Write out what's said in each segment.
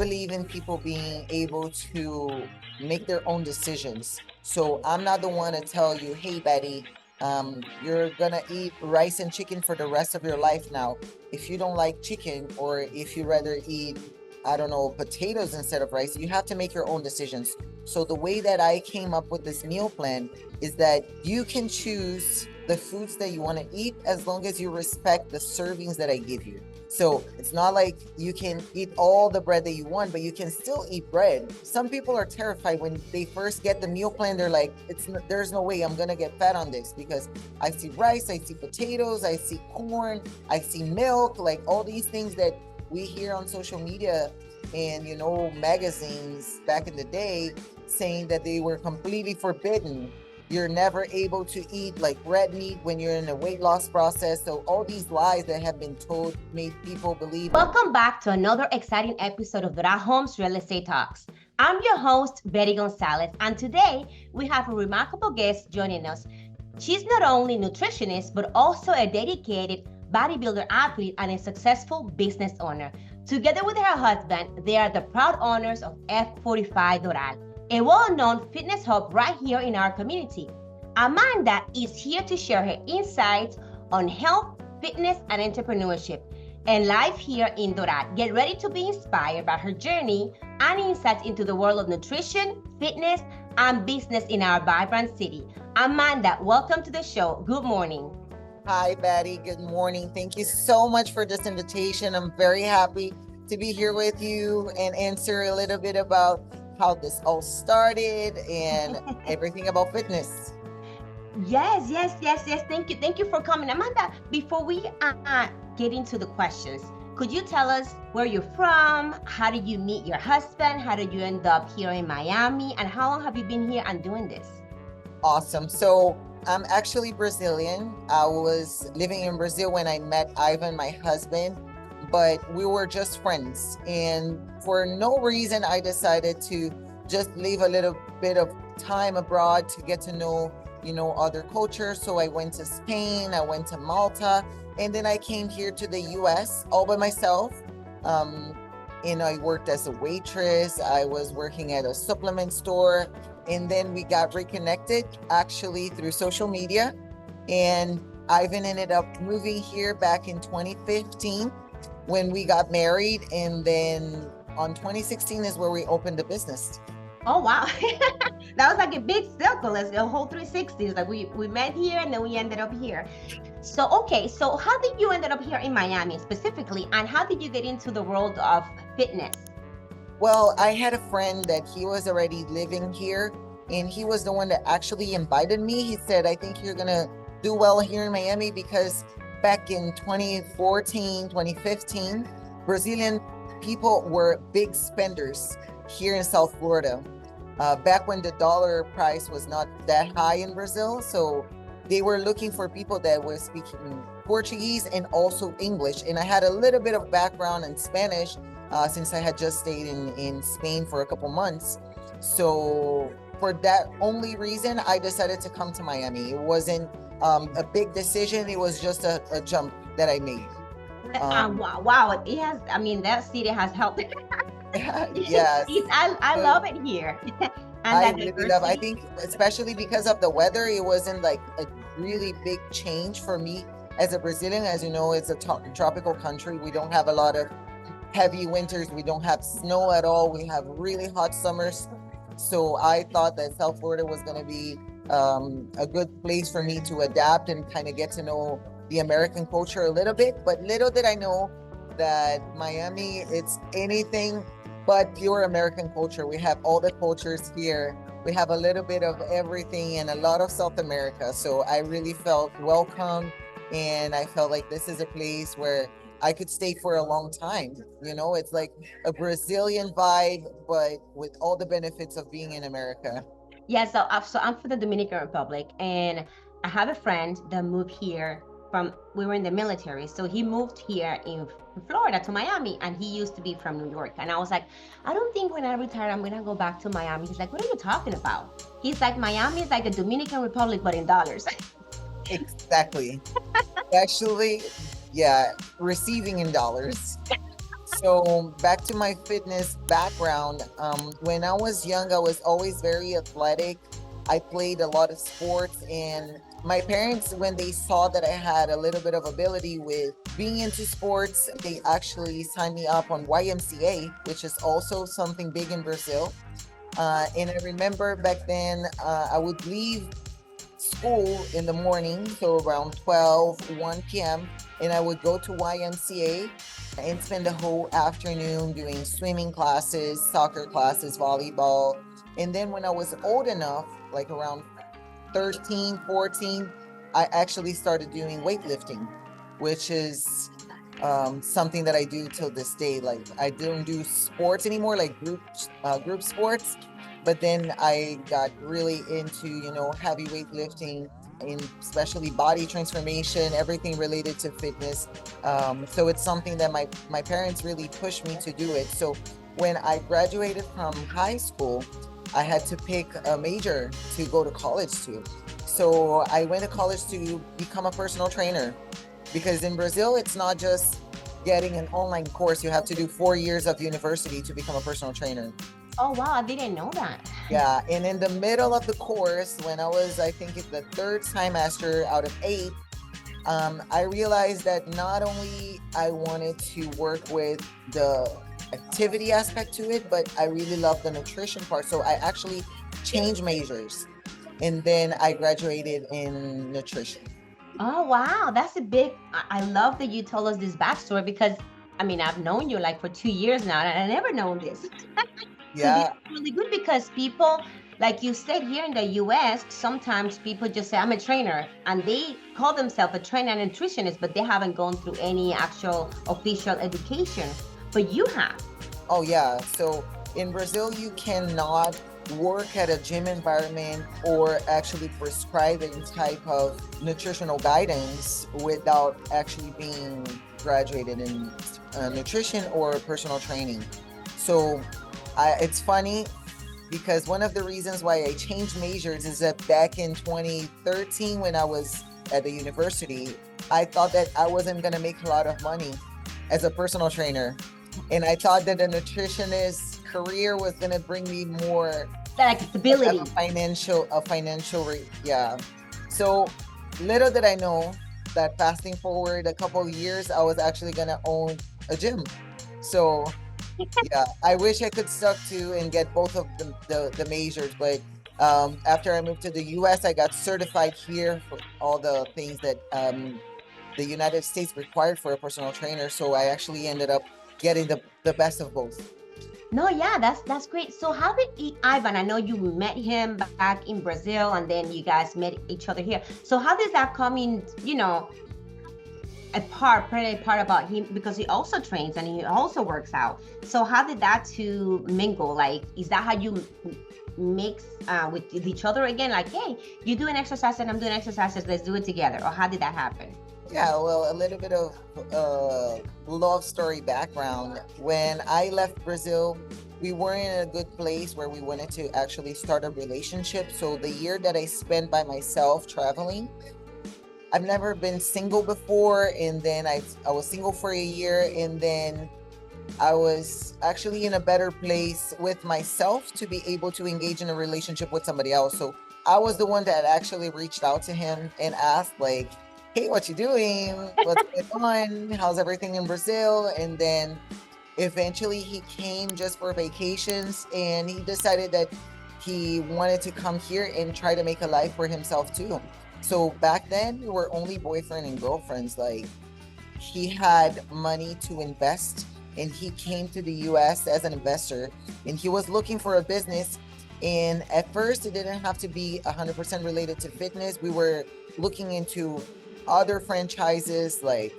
believe in people being able to make their own decisions. So I'm not the one to tell you, hey, Betty, you're gonna eat rice and chicken for the rest of your life now. If you don't like chicken, or if you rather eat, I don't know, potatoes instead of rice, you have to make your own decisions. So the way that I came up with this meal plan is that you can choose the foods that you want to eat as long as you respect the servings that I give you. So it's not like you can eat all the bread that you want, but you can still eat bread. Some people are terrified when they first get the meal plan. They're like, there's no way I'm gonna get fat on this, because I see rice, I see potatoes, I see corn, I see milk, like all these things that we hear on social media and, magazines back in the day, saying that they were completely forbidden. You're never able to eat like red meat when you're in a weight loss process. So all these lies that have been told made people believe. Welcome back to another exciting episode of Doral Homes Real Estate Talks. I'm your host, Betty Gonzalez, and today we have a remarkable guest joining us. She's not only a nutritionist, but also a dedicated bodybuilder athlete and a successful business owner. Together with her husband, they are the proud owners of F45 Doral, a well-known fitness hub right here in our community. Amanda is here to share her insights on health, fitness, and entrepreneurship, and life here in Doral. Get ready to be inspired by her journey and insights into the world of nutrition, fitness, and business in our vibrant city. Amanda, welcome to the show. Good morning. Hi, Betty. Good morning. Thank you so much for this invitation. I'm very happy to be here with you and answer a little bit about how this all started and everything about fitness. Yes. Thank you for coming. Amanda, before we get into the questions, could you tell us where you're from? How did you meet your husband? How did you end up here in Miami? And how long have you been here and doing this? Awesome. So I'm actually Brazilian. I was living in Brazil when I met Ivan, my husband, but we were just friends. And for no reason, I decided to just leave a little bit of time abroad to get to know, other cultures. So I went to Spain, I went to Malta, and then I came here to the US all by myself. And I worked as a waitress. I was working at a supplement store. And then we got reconnected actually through social media. And Ivan ended up moving here back in 2015 when we got married. And then on 2016 is where we opened the business. Oh, wow. That was like a big circle, a whole 360s. Like we met here and then we ended up here. So how did you end up here in Miami specifically? And how did you get into the world of fitness? Well, I had a friend that he was already living here, and he was the one that actually invited me. He said, I think you're going to do well here in Miami, because back in 2014, 2015, Brazilian people were big spenders here in South Florida. Back when the dollar price was not that high in Brazil. So they were looking for people that were speaking Portuguese and also English. And I had a little bit of background in Spanish, since I had just stayed in Spain for a couple months. So for that only reason, I decided to come to Miami. It wasn't a big decision. It was just a jump that I made. Wow. It has, that city has helped. Yes. I love it here. I really love, I think, especially because of the weather, it wasn't like a really big change for me as a Brazilian. As you know, it's a tropical country. We don't have a lot of heavy winters. We don't have snow at all. We have really hot summers. So I thought that South Florida was going to be a good place for me to adapt and kind of get to know the American culture a little bit. But little did I know that Miami, it's anything but pure American culture. We have all the cultures here. We have a little bit of everything and a lot of South America. So I really felt welcome, and I felt like this is a place where I could stay for a long time. It's like a Brazilian vibe, but with all the benefits of being in America. Yeah, so I'm from the Dominican Republic, and I have a friend that moved here we were in the military. So he moved here in Florida to Miami, and he used to be from New York. And I was like, I don't think when I retire, I'm going to go back to Miami. He's like, what are you talking about? He's like, Miami is like the Dominican Republic, but in dollars. Exactly. Actually, yeah, receiving in dollars. So back to my fitness background. When I was young, I was always very athletic. I played a lot of sports, and my parents, when they saw that I had a little bit of ability with being into sports, they actually signed me up on YMCA, which is also something big in Brazil. And I remember back then, I would leave school in the morning, so around 12, 1 p.m., and I would go to YMCA and spend the whole afternoon doing swimming classes, soccer classes, volleyball. And then when I was old enough, like around 13, 14, I actually started doing weightlifting, which is something that I do till this day. Like I don't do sports anymore, like group sports. But then I got really into, heavy weightlifting, and especially body transformation, everything related to fitness. So it's something that my parents really pushed me to do it. So when I graduated from high school, I had to pick a major to go to college to. So I went to college to become a personal trainer, because in Brazil, it's not just getting an online course. You have to do 4 years of university to become a personal trainer. Oh wow, I didn't know that. Yeah, and in the middle of the course, when I was, I think it's the third trimester out of 8, I realized that not only I wanted to work with the activity aspect to it, but I really love the nutrition part. So I actually changed majors, and then I graduated in nutrition. Oh wow, that's a big. I love that you told us this backstory because I mean I've known you like for 2 years now, and I never known this. So this Yeah. is really good because people, like you said, here in the US, sometimes people just say I'm a trainer, and they call themselves a trainer and nutritionist, but they haven't gone through any actual official education. But you have. Oh, yeah. So in Brazil, you cannot work at a gym environment or actually prescribe any type of nutritional guidance without actually being graduated in nutrition or personal training. So it's funny because one of the reasons why I changed majors is that back in 2013, when I was at the university, I thought that I wasn't going to make a lot of money as a personal trainer. And I thought that a nutritionist career was going to bring me more Like stability. a financial rate. Yeah. So little did I know that fasting forward a couple of years, I was actually going to own a gym. So yeah, I wish I could stuck to and get both of the majors, but after I moved to the US, I got certified here for all the things that the United States required for a personal trainer. So I actually ended up getting the best of both. No, yeah, that's great. So how did Ivan? I know you met him back in Brazil, and then you guys met each other here. So how does that come in? Play a part about him because he also trains and he also works out. So how did that two mingle? Like, is that how you mix with each other again? Like, hey, you do an exercise and I'm doing exercises. Let's do it together. Or how did that happen? Yeah, well, a little bit of love story background. When I left Brazil, we weren't in a good place where we wanted to actually start a relationship. So the year that I spent by myself traveling, I've never been single before, and then I was single for a year, and then I was actually in a better place with myself to be able to engage in a relationship with somebody else. So I was the one that actually reached out to him and asked, like, hey, what you doing? What's going on? How's everything in Brazil? And then eventually he came just for vacations, and he decided that he wanted to come here and try to make a life for himself too. So back then we were only boyfriend and girlfriends. Like, he had money to invest, and he came to the US as an investor, and he was looking for a business. And at first it didn't have to be 100% related to fitness. We were looking into other franchises like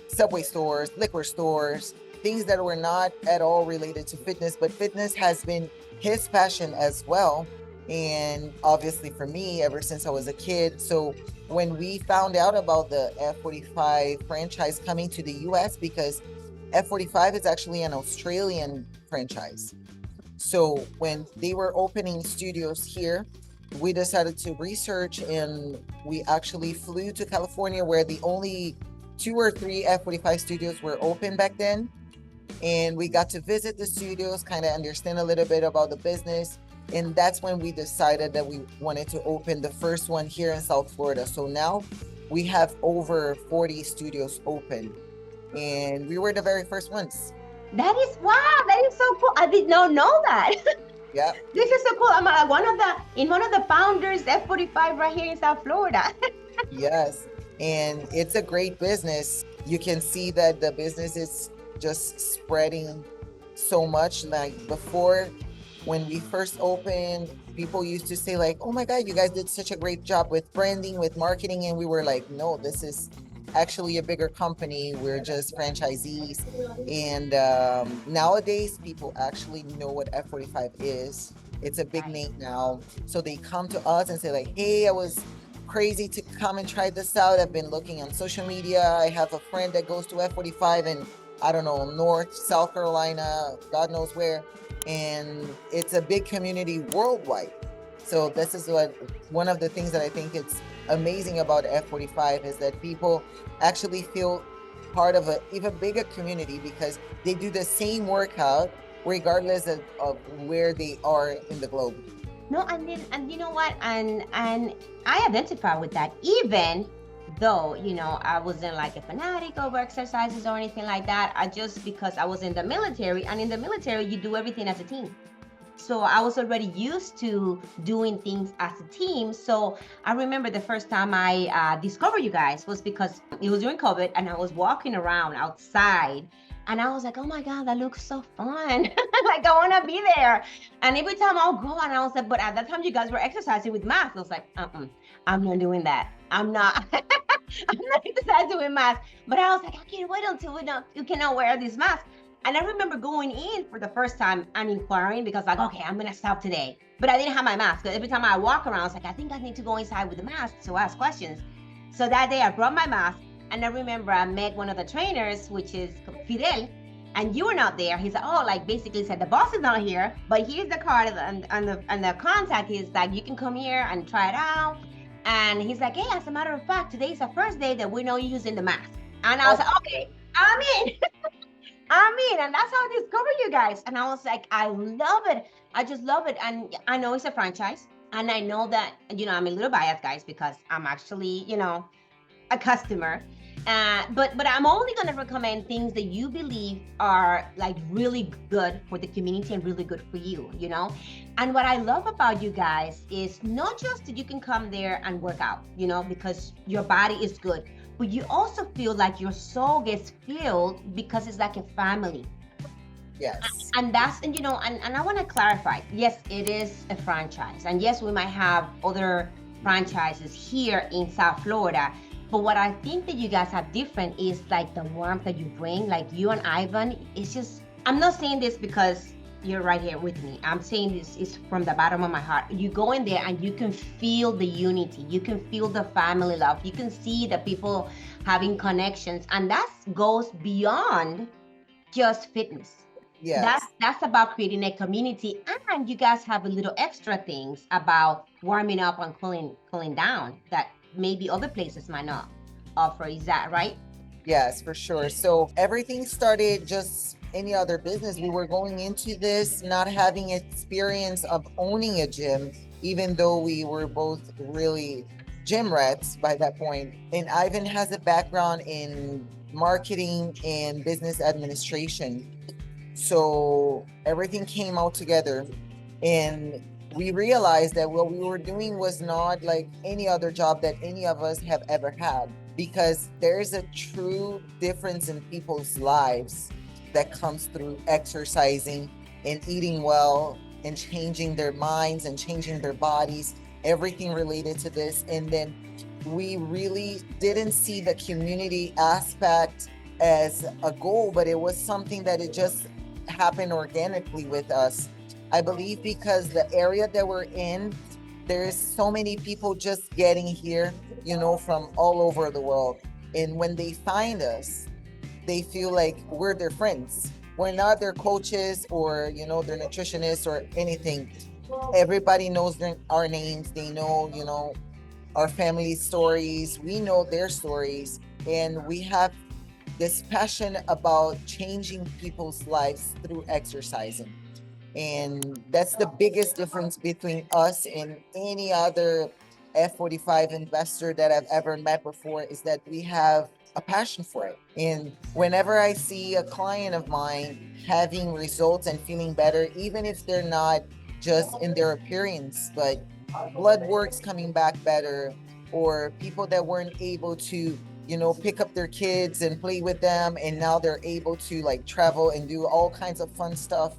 Subway stores, liquor stores, things that were not at all related to fitness, but fitness has been his passion as well. And obviously for me, ever since I was a kid. So when we found out about the F45 franchise coming to the US, because F45 is actually an Australian franchise. So when they were opening studios here, we decided to research, and we actually flew to California, where the only 2 or 3 F45 studios were open back then. And we got to visit the studios, kind of understand a little bit about the business. And that's when we decided that we wanted to open the first one here in South Florida. So now we have over 40 studios open, and we were the very first ones. That is wow. That is so cool. I did not know that. Yeah. This is so cool. I'm one of the founders F45 right here in South Florida. Yes. And it's a great business. You can see that the business is just spreading so much. Like before, when we first opened, people used to say like, oh my God, you guys did such a great job with branding, with marketing. And we were like, no, this is actually a bigger company. We're just franchisees. And nowadays, people actually know what F45 is. It's a big name now. So they come to us and say like, hey, I was crazy to come and try this out. I've been looking on social media. I have a friend that goes to F45 and I don't know, North, South Carolina, God knows where. And it's a big community worldwide. So this is what one of the things that I think it's amazing about F45 is that people actually feel part of an even bigger community because they do the same workout regardless of where they are in the globe. No, and you know what? And I identify with that, even though, you know, I wasn't like a fanatic over exercises or anything like that. I just because I was in the military, and in the military you do everything as a team. So I was already used to doing things as a team. So I remember the first time I discovered you guys was because it was during COVID and I was walking around outside and I was like, oh my God, that looks so fun. Like I want to be there. And every time I'll go and I was like, but at that time you guys were exercising with masks. I was like, I'm not doing that. I'm not. I'm not exercising with masks. But I was like, I can't wait until you cannot wear this mask. And I remember going in for the first time and inquiring because like, okay, I'm gonna stop today. But I didn't have my mask. Every time I walk around, I was like, I think I need to go inside with the mask to ask questions. So that day I brought my mask and I remember I met one of the trainers, which is Fidel, and you were not there. He said, oh, like basically said, the boss is not here, but here's the card and the contact is like, you can come here and try it out. And he's like, hey, as a matter of fact, today's the first day that we're not using the mask. And I was like, okay, I'm in. And that's how I discovered you guys. And I was like, I love it. I just love it. And I know it's a franchise. And I know that, you know, I'm a little biased, guys, because I'm actually, you know, a customer. But I'm only going to recommend things that you believe are like really good for the community and really good for you, you know? And what I love about you guys is not just that you can come there and work out, you know, because your body is good, but you also feel like your soul gets filled because it's like a family. Yes. And that's, and you know, and I want to clarify, yes, it is a franchise. And yes, we might have other franchises here in South Florida. But what I think that you guys have different is like the warmth that you bring, like you and Ivan. It's just, I'm not saying this because you're right here with me. I'm saying this is from the bottom of my heart. You go in there and you can feel the unity. You can feel the family love. You can see the people having connections. And that goes beyond just fitness. Yes. That's about creating a community. And you guys have a little extra things about warming up and cooling down that maybe other places might not offer. Is that right? Yes, for sure. So everything started just any other business. We were going into this not having experience of owning a gym, even though we were both really gym rats by that point. And Ivan has a background in marketing and business administration. So everything came out together. And we realized that what we were doing was not like any other job that any of us have ever had, because there's a true difference in people's lives that comes through exercising and eating well and changing their minds and changing their bodies, everything related to this. And then we really didn't see the community aspect as a goal, but it was something that it just happened organically with us. I believe because the area that we're in, there's so many people just getting here, you know, from all over the world. And when they find us, they feel like we're their friends. We're not their coaches or, you know, their nutritionists or anything. Everybody knows our names. They know, you know, our family stories. We know their stories. And we have this passion about changing people's lives through exercising. And that's the biggest difference between us and any other F45 investor that I've ever met before, is that we have a passion for it. And whenever I see a client of mine having results and feeling better, even if they're not just in their appearance, but blood work's coming back better, or people that weren't able to, pick up their kids and play with them, and now they're able to like travel and do all kinds of fun stuff,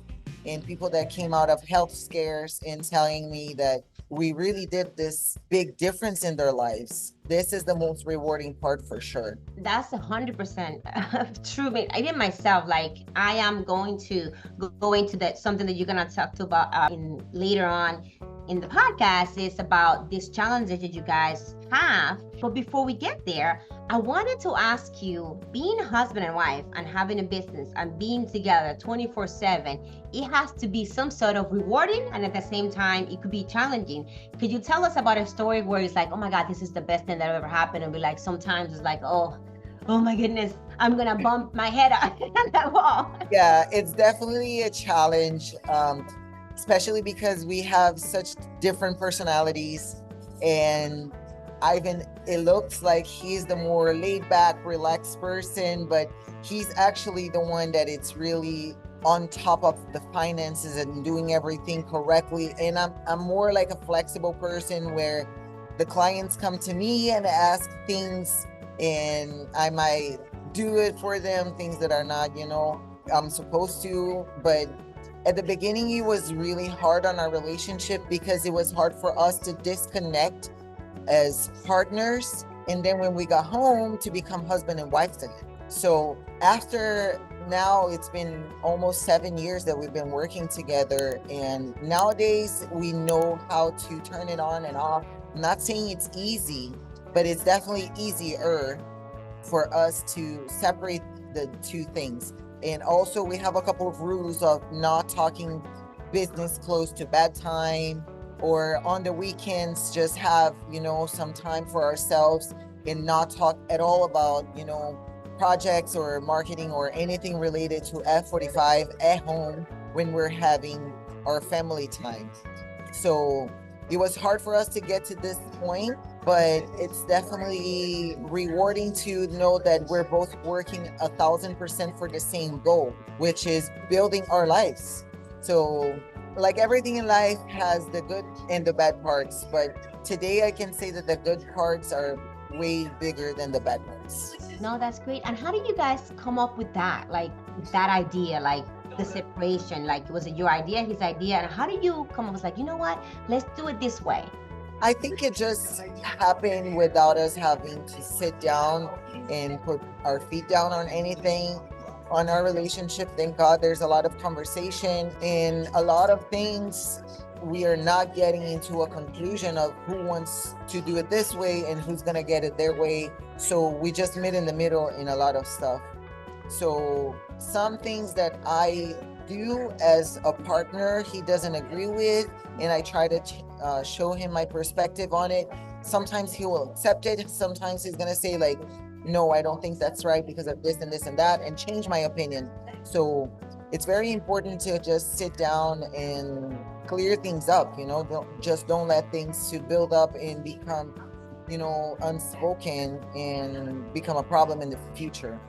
and people that came out of health scares and telling me that we really did this big difference in their lives. This is the most rewarding part for sure. That's 100% true. Even myself, like I am going to go into that, something that you're gonna talk to about in later on in the podcast, is about these challenges that you guys have. But before we get there, I wanted to ask you, being husband and wife and having a business and being together 24/7, it has to be some sort of rewarding, and at the same time, it could be challenging. Could you tell us about a story where it's like, oh my God, this is the best thing that ever happened, and be like, sometimes it's like, oh my goodness, I'm gonna bump my head on that wall. Yeah, it's definitely a challenge, especially because we have such different personalities. And Ivan, it looks like he's the more laid back, relaxed person, but he's actually the one that it's really on top of the finances and doing everything correctly. And I'm more like a flexible person, where the clients come to me and ask things, and I might do it for them, things that are not, I'm supposed to. But at the beginning, it was really hard on our relationship, because it was hard for us to disconnect as partners, and then when we got home, to become husband and wife again. So after, now it's been almost 7 years that we've been working together, and nowadays we know how to turn it on and off. I'm not saying it's easy, but it's definitely easier for us to separate the two things. And also, we have a couple of rules of not talking business close to bedtime, or on the weekends, just have, some time for ourselves, and not talk at all about, projects or marketing or anything related to F45 at home when we're having our family time. So it was hard for us to get to this point, but it's definitely rewarding to know that we're both working 1,000% for the same goal, which is building our lives. So like everything in life has the good and the bad parts, but today I can say that the good parts are way bigger than the bad parts. No, that's great. And how did you guys come up with that? Like that idea, like the separation, like was it your idea, his idea? And how did you come up with like, you know what, let's do it this way? I think it just happened without us having to sit down and put our feet down on anything. On our relationship, thank God, there's a lot of conversation, and a lot of things we are not getting into a conclusion of who wants to do it this way and who's gonna get it their way. So we just meet in the middle in a lot of stuff. So some things that I do as a partner, he doesn't agree with, and I try to show him my perspective on it. Sometimes he will accept it. Sometimes he's gonna say like, no, I don't think that's right because of this and this and that, and change my opinion. So it's very important to just sit down and clear things up, don't let things to build up and become, unspoken and become a problem in the future.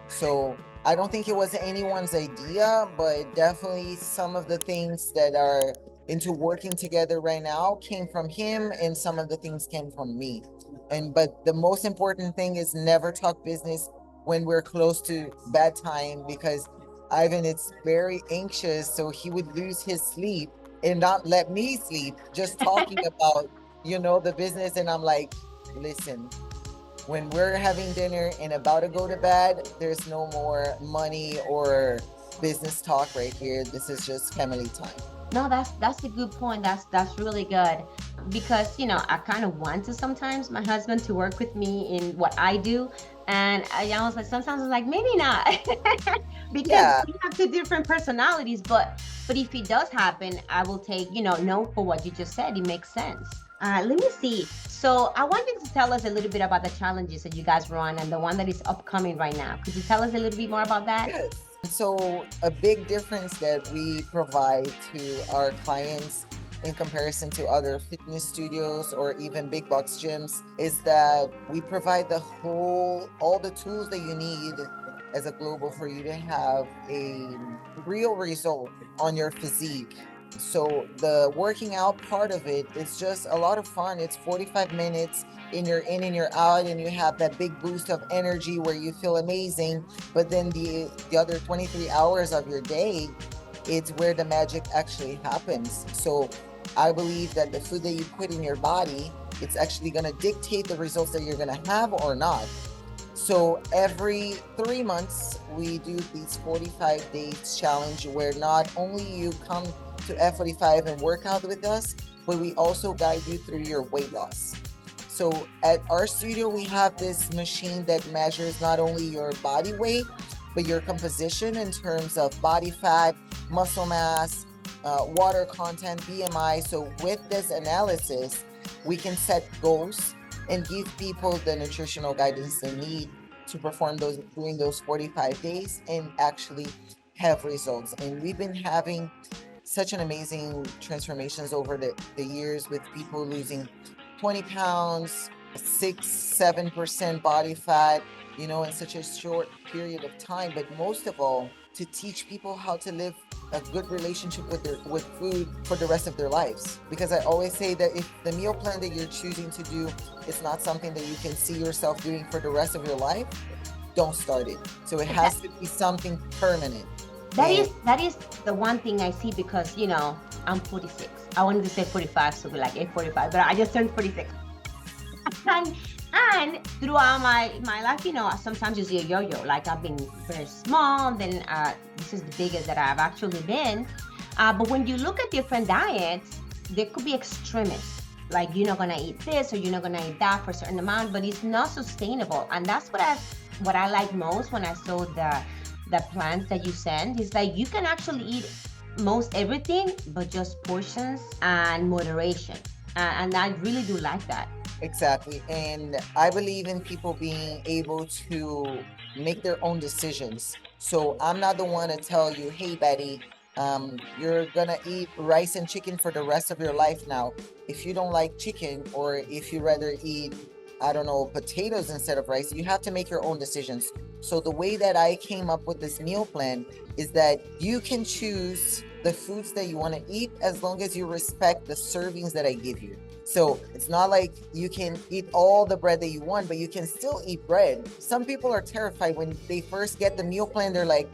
So I don't think it was anyone's idea, but definitely some of the things that are into working together right now came from him, and some of the things came from me. But the most important thing is never talk business when we're close to bedtime, because Ivan is very anxious, so he would lose his sleep and not let me sleep, just talking about, the business. And I'm like, listen, when we're having dinner and about to go to bed, there's no more money or business talk right here. This is just family time. No, that's a good point. That's really good, because I kind of want to sometimes my husband to work with me in what I do, and I was like, sometimes I was like, maybe not, because we have two different personalities. But if it does happen, I will take no for what you just said. It makes sense. Let me see. So I want you to tell us a little bit about the challenges that you guys run and the one that is upcoming right now. Could you tell us a little bit more about that? Yes. So a big difference that we provide to our clients in comparison to other fitness studios or even big box gyms is that we provide all the tools that you need as a global for you to have a real result on your physique. So the working out part of it is just a lot of fun. It's 45 minutes and you're in and you're out and you have that big boost of energy where you feel amazing. But then the other 23 hours of your day, it's where the magic actually happens. So I believe that the food that you put in your body, it's actually going to dictate the results that you're going to have or not. So every 3 months, we do these 45 days challenge where not only you come to F45 and work out with us, but we also guide you through your weight loss. So at our studio, we have this machine that measures not only your body weight, but your composition in terms of body fat, muscle mass, water content, BMI. So with this analysis, we can set goals and give people the nutritional guidance they need to perform those during those 45 days and actually have results. And we've been having such an amazing transformations over the years with people losing 20 pounds, 6-7% body fat, in such a short period of time. But most of all, to teach people how to live a good relationship with food for the rest of their lives. Because I always say that if the meal plan that you're choosing to do is not something that you can see yourself doing for the rest of your life, don't start it. So it has to be something permanent. That is the one thing I see because I'm 46. I wanted to say 45, so we're like 8:45, but I just turned 46. And throughout my life, sometimes you see a yo-yo. Like I've been very small, then this is the biggest that I've actually been. But when you look at different diets, there could be extremists. Like you're not gonna eat this or you're not gonna eat that for a certain amount, but it's not sustainable. And that's what I like most when I saw the plans that you send is that you can actually eat most everything, but just portions and moderation. And I really do like that. Exactly. And I believe in people being able to make their own decisions. So I'm not the one to tell you, hey, Betty, you're going to eat rice and chicken for the rest of your life now. If you don't like chicken or if you rather eat, I don't know, potatoes instead of rice, you have to make your own decisions. So the way that I came up with this meal plan is that you can choose the foods that you want to eat as long as you respect the servings that I give you. So it's not like you can eat all the bread that you want, but you can still eat bread. Some people are terrified when they first get the meal plan. They're like,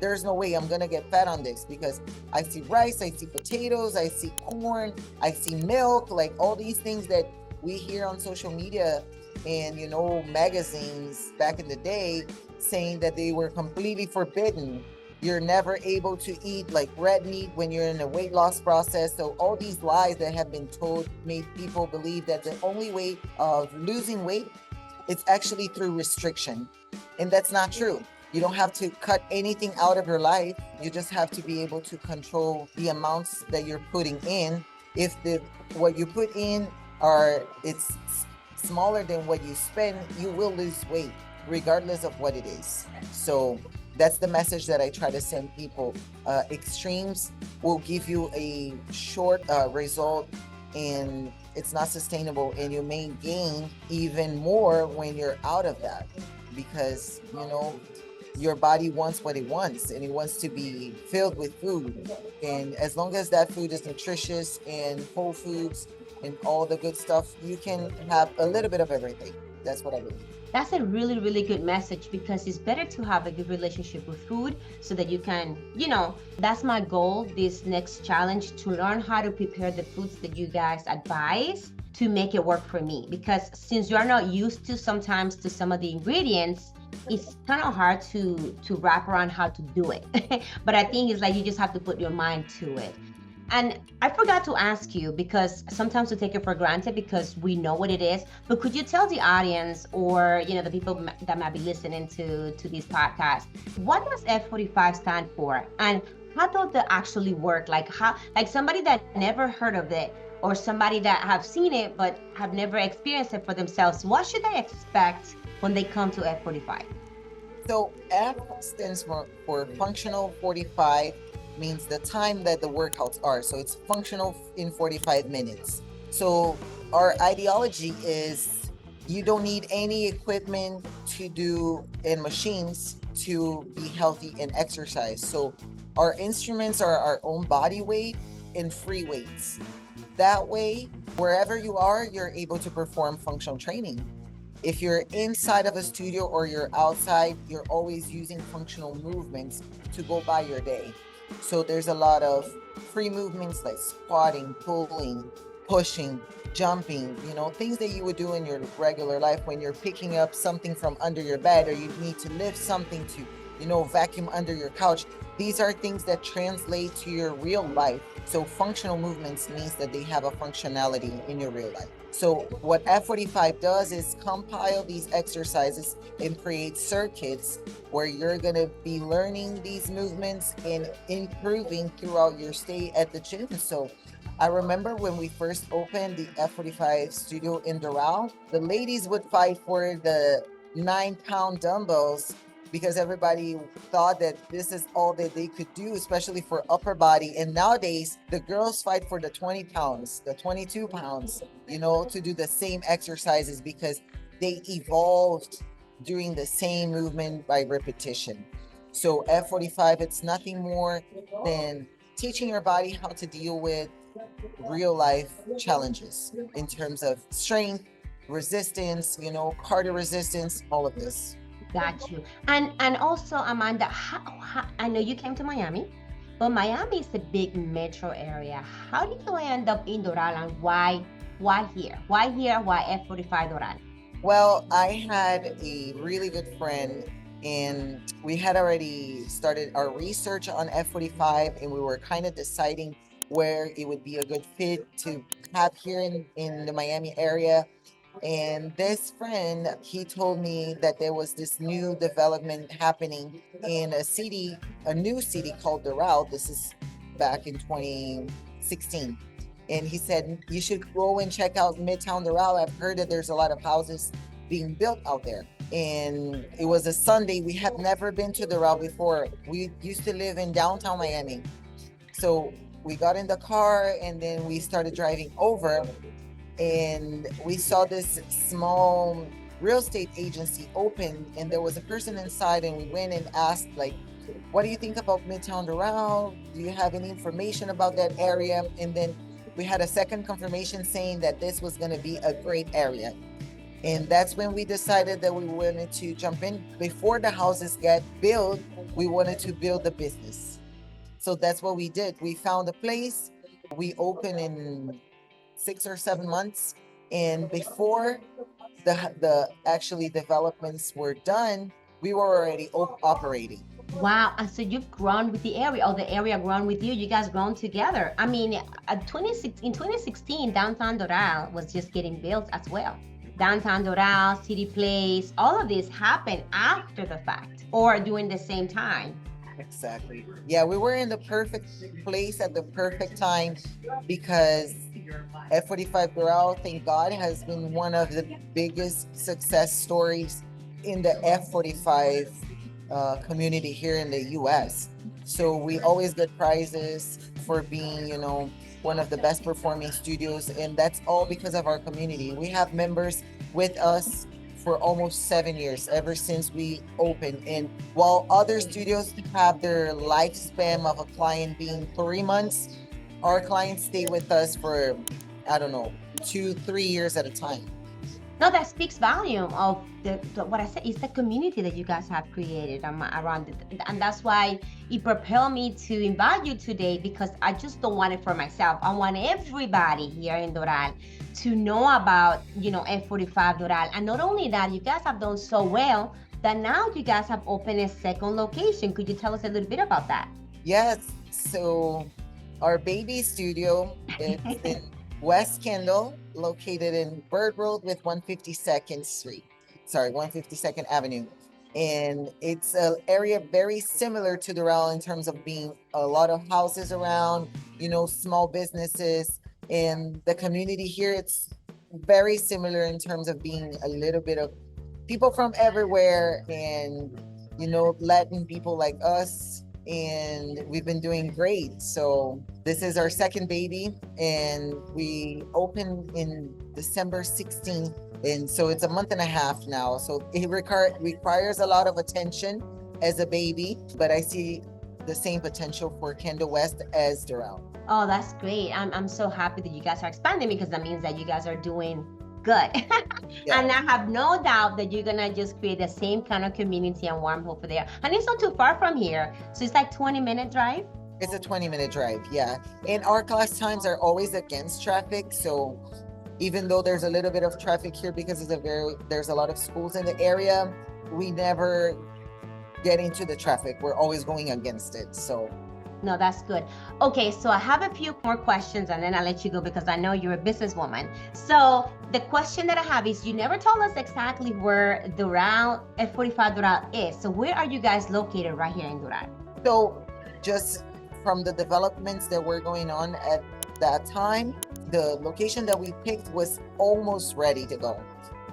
there's no way I'm going to get fat on this because I see rice, I see potatoes, I see corn, I see milk, like all these things that we hear on social media and, magazines back in the day saying that they were completely forbidden. You're never able to eat like red meat when you're in a weight loss process. So all these lies that have been told made people believe that the only way of losing weight is actually through restriction. And that's not true. You don't have to cut anything out of your life. You just have to be able to control the amounts that you're putting in. If what you put in it's smaller than what you spend, you will lose weight regardless of what it is. So that's the message that I try to send people. Extremes will give you a short result and it's not sustainable, and you may gain even more when you're out of that because your body wants what it wants and it wants to be filled with food. And as long as that food is nutritious and whole foods and all the good stuff, you can have a little bit of everything. That's what I believe. That's a really, really good message because it's better to have a good relationship with food so that you can, that's my goal, this next challenge, to learn how to prepare the foods that you guys advise to make it work for me. Because since you are not used to sometimes to some of the ingredients, it's kind of hard to wrap around how to do it. But I think it's like you just have to put your mind to it. And I forgot to ask you because sometimes we take it for granted because we know what it is. But could you tell the audience or the people that might be listening to these podcasts, what does F45 stand for, and how does that actually work? Like somebody that never heard of it, or somebody that have seen it but have never experienced it for themselves, what should they expect when they come to F45? So F stands for functional 45, means the time that the workouts are. So it's functional in 45 minutes. So our ideology is you don't need any equipment to do and machines to be healthy and exercise. So our instruments are our own body weight and free weights. That way, wherever you are, you're able to perform functional training. If you're inside of a studio or you're outside, you're always using functional movements to go by your day. So there's a lot of free movements like squatting, pulling, pushing, jumping, things that you would do in your regular life when you're picking up something from under your bed or you need to lift something to, vacuum under your couch. These are things that translate to your real life. So functional movements means that they have a functionality in your real life. So what F45 does is compile these exercises and create circuits where you're going to be learning these movements and improving throughout your stay at the gym. So I remember when we first opened the F45 studio in Doral, the ladies would fight for the 9-pound dumbbells because everybody thought that this is all that they could do, especially for upper body. And nowadays, the girls fight for the 20 pounds, the 22 pounds, to do the same exercises because they evolved doing the same movement by repetition. So F45, it's nothing more than teaching your body how to deal with real life challenges in terms of strength, resistance, cardio resistance, all of this. Got you. And also, Amanda, I know you came to Miami, but Miami is a big metro area. How did you end up in Doral, and why here? Why here? Why F45 Doral? Well, I had a really good friend, and we had already started our research on F45, and we were kind of deciding where it would be a good fit to have here in the Miami area. And this friend, he told me that there was this new development happening in a new city called Doral. This is back in 2016. And he said, you should go and check out Midtown Doral. I've heard that there's a lot of houses being built out there. And it was a Sunday. We had never been to Doral before. We used to live in downtown Miami. So we got in the car and then we started driving over, and we saw this small real estate agency open, and there was a person inside, and we went and asked, like, what do you think about Midtown Doral? Do you have any information about that area? And then we had a second confirmation saying that this was going to be a great area. And that's when we decided that we wanted to jump in. Before the houses get built, we wanted to build the business. So that's what we did. We found a place. We opened in 6 or 7 months. And before the actually developments were done, we were already operating. Wow. And so you've grown with the area, or the area grown with you. You guys grown together. I mean, in 2016, downtown Doral was just getting built as well. Downtown Doral, City Place, all of this happened after the fact or during the same time. Exactly. Yeah, we were in the perfect place at the perfect time because F45 Doral, thank God, has been one of the biggest success stories in the F45 community here in the US. So we always get prizes for being, one of the best performing studios. And that's all because of our community. We have members with us for almost 7 years, ever since we opened. And while other studios have their lifespan of a client being 3 months, our clients stay with us for, I don't know, 2-3 years at a time. No, that speaks volume of what I said is the community that you guys have created around it. And that's why it propelled me to invite you today, because I just don't want it for myself. I want everybody here in Doral to know about, F45 Doral. And not only that, you guys have done so well that now you guys have opened a second location. Could you tell us a little bit about that? Yes. So our baby studio is in West Kendall, located in Bird Road with 152nd Street. Sorry, 152nd Avenue. And it's an area very similar to Doral in terms of being a lot of houses around, small businesses. And the community here, it's very similar in terms of being a little bit of people from everywhere, and Latin people like us, and we've been doing great. So this is our second baby, and we opened in December 16th, and so it's a month and a half now. So it requires a lot of attention as a baby, but I see the same potential for Kendall West as Doral. Oh, that's great. I'm so happy that you guys are expanding, because that means that you guys are doing good. Yeah. And I have no doubt that you're gonna just create the same kind of community and warmth over there. And it's not too far from here. So it's like 20-minute drive. It's a 20-minute drive, yeah. And our class times are always against traffic. So even though there's a little bit of traffic here because there's a lot of schools in the area, we never get into the traffic. We're always going against it. So no, that's good. Okay, so I have a few more questions and then I'll let you go because I know you're a businesswoman. So the question that I have is, you never told us exactly where Doral, F45 Doral is. So where are you guys located right here in Doral? So just from the developments that were going on at that time, the location that we picked was almost ready to go.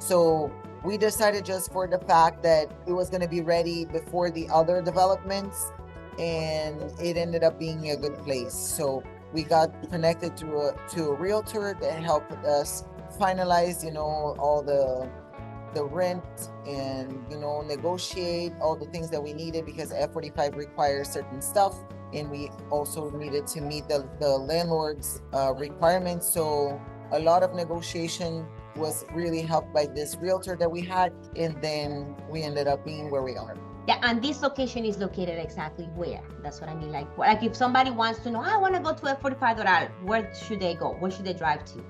So we decided, just for the fact that it was going to be ready before the other developments, and it ended up being a good place. So we got connected to a realtor that helped us finalize, all the rent and, negotiate all the things that we needed, because F45 requires certain stuff. And we also needed to meet the landlord's requirements. So a lot of negotiation was really helped by this realtor that we had. And then we ended up being where we are. Yeah, and this location is located exactly where? That's what I mean. Like if somebody wants to know, I want to go to F45 Doral, where should they go? Where should they drive to?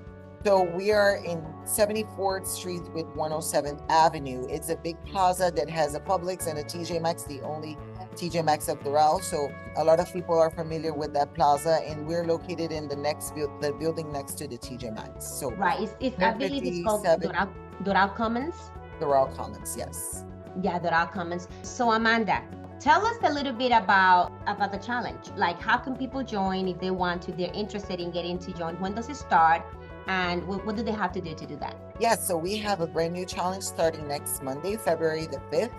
So we are in 74th Street with 107th Avenue. It's a big plaza that has a Publix and a TJ Maxx, the only TJ Maxx of Doral. So a lot of people are familiar with that plaza, and we're located in the building next to the TJ Maxx. So right, I believe it's called Doral Commons. Doral Commons, yes. Yeah, Doral Commons. So Amanda, tell us a little bit about the challenge. Like, how can people join if they want to? They're interested in getting to join. When does it start? And what do they have to do that? Yes, so we have a brand new challenge starting next Monday, February the 5th.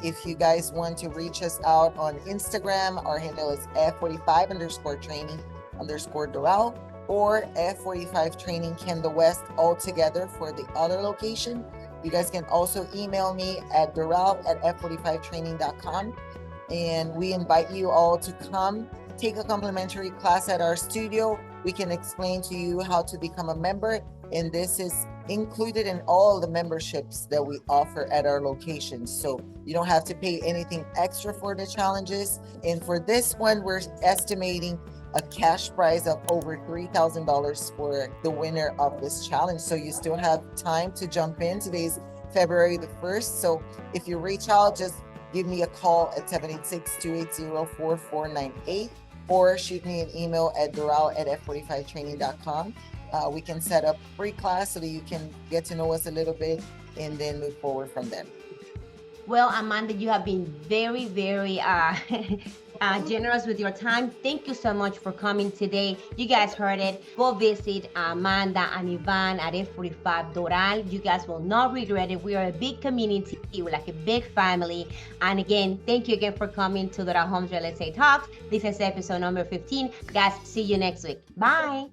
If you guys want to reach us out on Instagram, our handle is F45_training_Doral, or F45 Training Kendall West all together for the other location. You guys can also email me at Doral@F45training.com. And we invite you all to come take a complimentary class at our studio. We can explain to you how to become a member, and this is included in all the memberships that we offer at our locations. So you don't have to pay anything extra for the challenges. And for this one, we're estimating a cash prize of over $3,000 for the winner of this challenge. So you still have time to jump in. Today's February the 1st. So if you reach out, just give me a call at 786-280-4498, or shoot me an email at Doral@F45training.com. We can set up free class so that you can get to know us a little bit and then move forward from there. Well, Amanda, you have been very, very generous with your time. Thank you so much for coming today. You guys heard it. Go visit Amanda and Ivan at F45 Doral. You guys will not regret it. We are a big community. We're like a big family. And again, thank you again for coming to Doral Homes Real Estate Talks. This is episode number 15. Guys, see you next week. Bye.